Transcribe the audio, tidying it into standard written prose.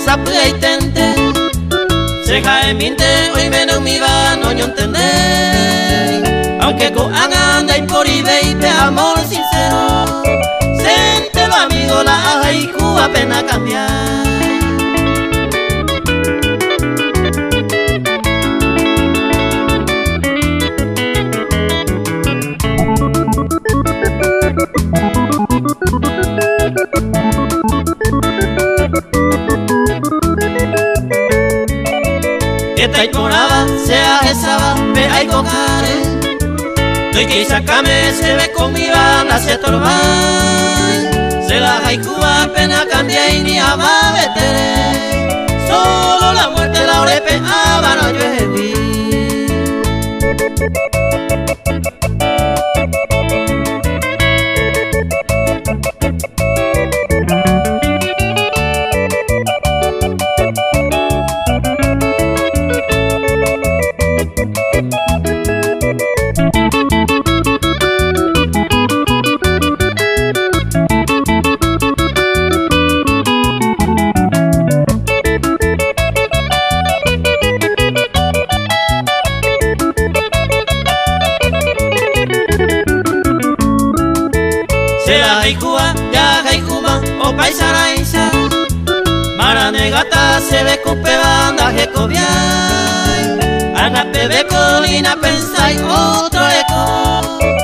sapue y tente se cae minte hoy menos mi va no yo entender aunque con anda y por y baby amor sincero siente lo amigo la haiku apenas cambiar. Esta iconaba se ajesaba ve ay cocare no hay que sacarme se ve con mi banda se torba se la haiku apenas cambia y ni ama vetere solo la muerte la orepe abano yo ejecuí. Se la haikua, ya haikuma, o paisana isa Maranegata se ve con pebanda jecobiay Ana pebe colina pensai otro eco